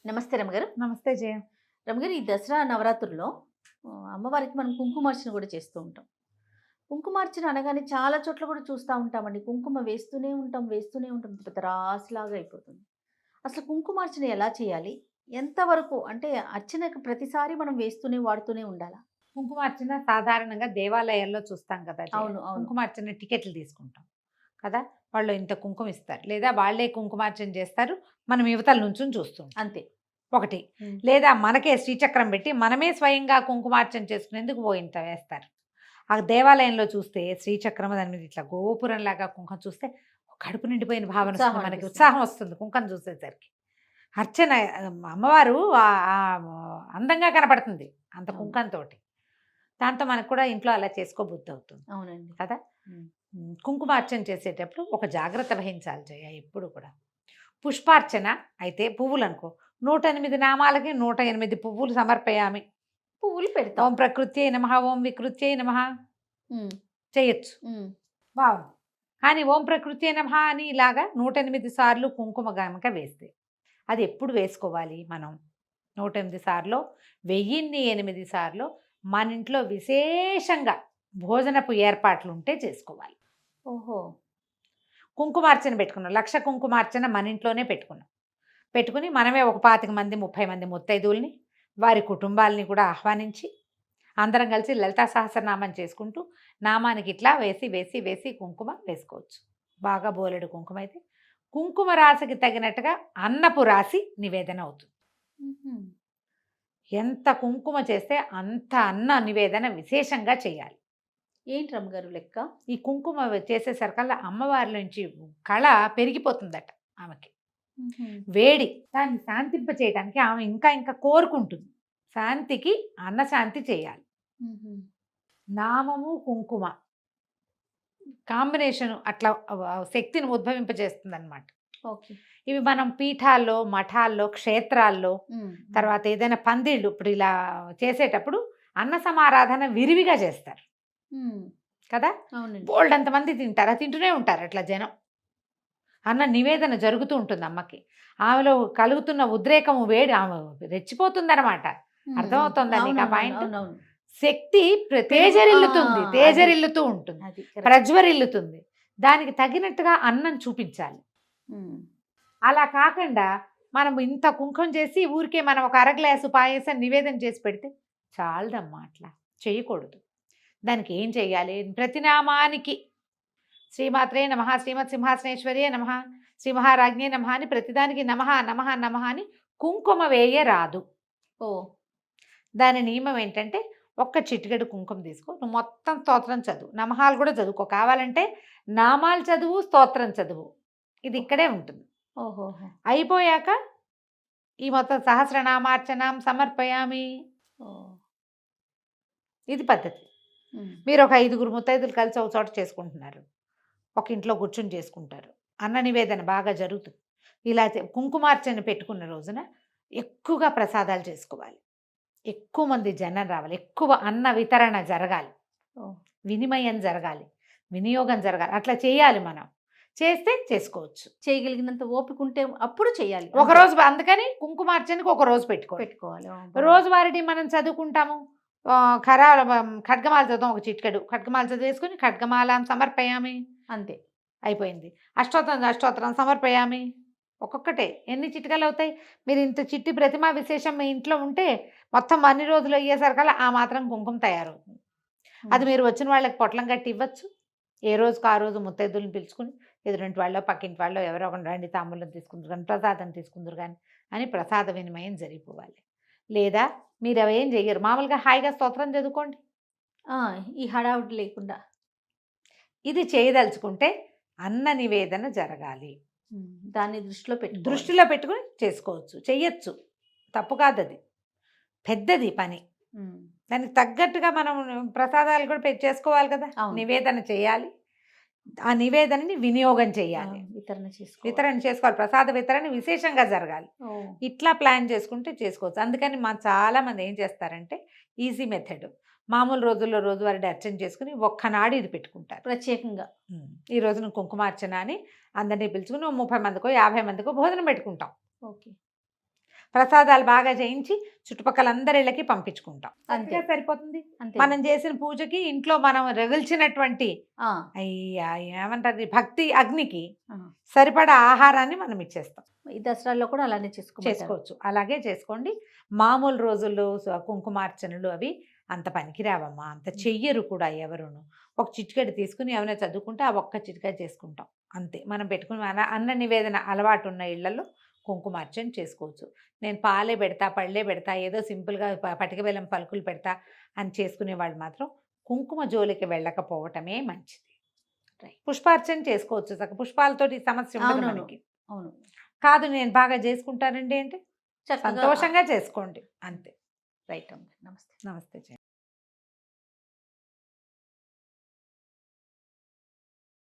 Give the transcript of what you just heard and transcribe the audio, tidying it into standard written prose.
నమస్తే రమగారు. నమస్తే జయ. రమగారు, ఈ దసరా నవరాత్రుల్లో అమ్మవారికి మనం కుంకుమార్చన కూడా చేస్తూ ఉంటాం. కుంకుమార్చన అనగానే చాలా చోట్ల కూడా చూస్తా ఉంటామండి. కుంకుమ వేస్తూనే ఉంటాం. పెద్ద రాశిలాగా అయిపోతుంది. అసలు కుంకుమార్చన ఎలా చేయాలి? ఎంతవరకు అంటే అర్చనకు ప్రతిసారి మనం వేస్తూనే, వాడుతూనే ఉండాలా? కుంకుమార్చన సాధారణంగా దేవాలయాల్లో చూస్తాం కదా జయ. అవును. అవును. కుంకుమార్చన టికెట్లు తీసుకుంటాం కదా. వాళ్ళు ఇంత కుంకుమ ఇస్తారు, లేదా వాళ్ళే కుంకుమార్చన చేస్తారు, మనం యువతల నుంచి చూస్తాం. అంతే. ఒకటి, లేదా మనకే శ్రీచక్రం పెట్టి మనమే స్వయంగా కుంకుమార్చన చేసుకునేందుకు ఇంత వేస్తారు. ఆ దేవాలయంలో చూస్తే శ్రీచక్రం దాని మీద ఇట్లా గోపురంలాగా కుంకుమ చూస్తే కడుపు నిండిపోయిన భావన వస్తుంది, మనకి ఉత్సాహం వస్తుంది కుంకుమ చూసేసరికి. అర్చన అమ్మవారు అందంగా కనపడుతుంది అంత కుంకంతోటి. దాంతో మనకు కూడా ఇంట్లో అలా చేసుకోబుద్ధి అవుతుంది. అవునండి కదా. కుంకుమార్చన చేసేటప్పుడు ఒక జాగ్రత్త వహించాలి జయ. ఎప్పుడు కూడా పుష్పార్చన అయితే పువ్వులు అనుకో, 108 నామాలకి 108 పువ్వులు సమర్పయామి. పువ్వులు పెడతాం. ఓం ప్రకృత్యై నమః, ఓం వికృత్యై నమః చేయొచ్చు, బాగుంది. కానీ ఓం ప్రకృత్యై నమః అని ఇలాగా 108 సార్లు కుంకుమ గనక వేస్తే అది ఎప్పుడు వేసుకోవాలి మనం? 108 సార్లు 1008 సార్లు మన ఇంట్లో విశేషంగా భోజనపు ఏర్పాట్లు ఉంటే చేసుకోవాలి. ఓహో. కుంకుమార్చన పెట్టుకున్నాం, 1,00,000 కుంకుమార్చన మన ఇంట్లోనే పెట్టుకుని మనమే ఒక 25 మంది 30 మంది ముత్తైదువుల్ని వారి కుటుంబాలని కూడా ఆహ్వానించి అందరం కలిసి లలితా సహస్రనామం చేసుకుంటూ నామానికి ఇట్లా వేసి వేసి వేసి కుంకుమ వేసుకోవచ్చు. బాగా బోలెడు కుంకుమ అయితే కుంకుమ రాశికి తగినట్టుగా అన్నపు రాశి నివేదన అవుతుంది. ఎంత కుంకుమ చేస్తే అంత అన్న నివేదన విశేషంగా చేయాలి. ఏంటి రమ్మగారు లెక్క? ఈ కుంకుమ చేసేసరికల్లా అమ్మవారి నుంచి కళ పెరిగిపోతుందట ఆమెకి. వేడి దాన్ని శాంతింప చేయడానికి ఆమె ఇంకా ఇంకా కోరుకుంటుంది. శాంతికి అన్నశాంతి చేయాలి. నామము కుంకుమ కాంబినేషన్ అట్లా శక్తిని ఉద్భవింపజేస్తుంది అనమాట. ఇవి మనం పీఠాల్లో, మఠాల్లో, క్షేత్రాల్లో, తర్వాత ఏదైనా పందిళ్ళు ఇప్పుడు ఇలా చేసేటప్పుడు అన్న సమారాధన విరివిగా చేస్తారు కదా. బోల్డ్ అంతమంది తింటారు, అది తింటూనే ఉంటారు అట్లా జనం. అన్న నివేదన జరుగుతూ ఉంటుంది అమ్మకి. ఆమెలో కలుగుతున్న ఉద్రేకము వేడి ఆమె రెచ్చిపోతుందన్నమాట. అర్థమవుతుందా నీకు ఆ పాయింట్? శక్తి తేజరిల్లుతూ ఉంటుంది, ప్రజ్వరిల్లుతుంది. దానికి తగినట్టుగా అన్నం చూపించాలి. అలా కాకుండా మనం ఇంత కుంకుమ చేసి ఊరికే మనం ఒక అరగ్లాసు పాయసం నివేదన చేసి పెడితే చాలదమ్మా, అట్లా చేయకూడదు. దానికి ఏం చెయ్యాలి? ప్రతినామానికి శ్రీమాత్రే నమః, శ్రీమత్ సింహాసనేశ్వర్యే నమః, శ్రీ మహారాజ్ఞే నమః అని ప్రతిదానికి నమః నమః నమః అని కుంకుమ వేయరాదు. దాని నియమం ఏంటంటే ఒక్క చిటికెడు కుంకుమ తీసుకో, నువ్వు మొత్తం స్తోత్రం చదువు, నమహాలు కూడా చదువుకో. కావాలంటే నామాలు చదువు, స్తోత్రం చదువు, ఇది ఇక్కడే ఉంటుంది. అయిపోయాక ఈ మొత్తం సహస్రనామార్చనం సమర్పయామి, ఇది పద్ధతి. మీరు ఒక 5గురు ముత్తైదులు కలిసి ఒక చోట చేసుకుంటున్నారు, ఒక ఇంట్లో కూర్చుని చేసుకుంటారు, అన్న నివేదన బాగా జరుగుతుంది. ఇలా కుంకుమార్చన పెట్టుకున్న రోజున ఎక్కువగా ప్రసాదాలు చేసుకోవాలి, ఎక్కువ మంది జనం రావాలి, ఎక్కువ అన్న వితరణ జరగాలి, వినిమయం జరగాలి, వినియోగం జరగాలి. అట్లా చేయాలి. మనం చేస్తే చేసుకోవచ్చు, చేయగలిగినంత ఓపిక ఉంటే అప్పుడు చేయాలి. ఒకరోజు అందుకని కుంకుమార్చనకు ఒక రోజు పెట్టుకోవాలి. రోజువారీ మనం చదువుకుంటాము, ఖడ్గమాల చదువుతాం, ఒక చిటికెడు ఖడ్గమాల చదివేసుకుని ఖడ్గమాల సమర్పయామి, అంతే అయిపోయింది. అష్టోత్తరం సమర్పయామి, ఒక్కొక్కటే ఎన్ని చిటికలు అవుతాయి? మీరు ఇంత చిట్టి ప్రతిమా విశేషం మీ ఇంట్లో ఉంటే మొత్తం అన్ని రోజులు అయ్యేసరికల్లా ఆ మాత్రం కుంకుమ తయారవుతుంది. అది మీరు వచ్చిన వాళ్ళకి పొట్లం కట్టి ఇవ్వచ్చు. ఏ రోజుకు ఆ రోజు ముత్తైదులను పిలుచుకుని ఎదురింటి వాళ్ళు, పక్కింటి వాళ్ళు ఎవరో ఒకటి రండి, తాంబూలం తీసుకుందరు కానీ, ప్రసాదం తీసుకుందరు కానీ అని ప్రసాద వినిమయం జరిగిపోవాలి. లేదా మీరు అవేం చెయ్యరు, మామూలుగా హాయిగా స్తోత్రం చదువుకోండి, ఈ హడావుడి లేకుండా. ఇది చేయదలుచుకుంటే అన్న నివేదన జరగాలి, దాన్ని దృష్టిలో పెట్టుకుని చేసుకోవచ్చు, చెయ్యొచ్చు, తప్పు కాదు. అది పెద్దది పని, దానికి తగ్గట్టుగా మనం ప్రసాదాలు కూడా చేసుకోవాలి కదా, నివేదన చేయాలి, ఆ నివేదనని వినియోగం చేయాలి, వితరణ చేసుకోవాలి, ప్రసాద వితరణ విశేషంగా జరగాలి. ఇట్లా ప్లాన్ చేసుకుంటే చేసుకోవచ్చు. అందుకని చాలా మంది ఏం చేస్తారంటే ఈజీ మెథడ్, మామూలు రోజుల్లో రోజువారీ అర్చన చేసుకుని ఒక్కనాడు ఇది పెట్టుకుంటారు ప్రత్యేకంగా. ఈ రోజున కుంకుమార్చన అని అందరినీ పిలుచుకుని 30 మందికో 50 మందికో భోజనం పెట్టుకుంటాం. ప్రసాదాలు బాగా చేయించి చుట్టుపక్కల అందరి ఇళ్ళకి పంపించుకుంటాం. అంతే. అంతే సరిపోతుంది. అంతే. మనం చేసిన పూజకి ఇంట్లో మనం రగిల్చినటువంటి ఆ, ఏమంటారు భక్తి అగ్నికి ఆ. సరిపడా ఆహారాన్ని మనం ఇచ్చేస్తాం. ఈ దసరాల్లో కూడా అలానే చేసుకోవచ్చు. అలాగే చేసుకోండి. మామూలు రోజుల్లో కుంకుమార్చనలు అవి అంత పనికిరావమ్మా, అంత చెయ్యరు కూడా ఎవరును. ఒక చిటికెడు తీసుకుని ఏమైనా చదువుకుంటే ఆ ఒక్క చిటికెడు చేసుకుంటాం అంతే. మనం పెట్టుకుని అన్న నివేదన అలవాటు ఉన్న ఇళ్లలో కుంకుమార్చన చేసుకోవచ్చు. నేను పాలే పెడతా, పళ్ళే పెడతా, ఏదో సింపుల్గా పటిక బెల్లం పలుకులు పెడతా అని చేసుకునే వాళ్ళు మాత్రం కుంకుమ జోలికి వెళ్ళకపోవటమే మంచిది. పుష్పార్చన చేసుకోవచ్చు, పుష్పాలతోటి సమస్య ఉండదు అవునవును. మనకి. అవును. కాదు నేను బాగా చేసుకుంటానండి అంటే చక్కగా సంతోషంగా చేసుకోండి అంతే. రైట్ అమ్మ. నమస్తే. నమస్తే.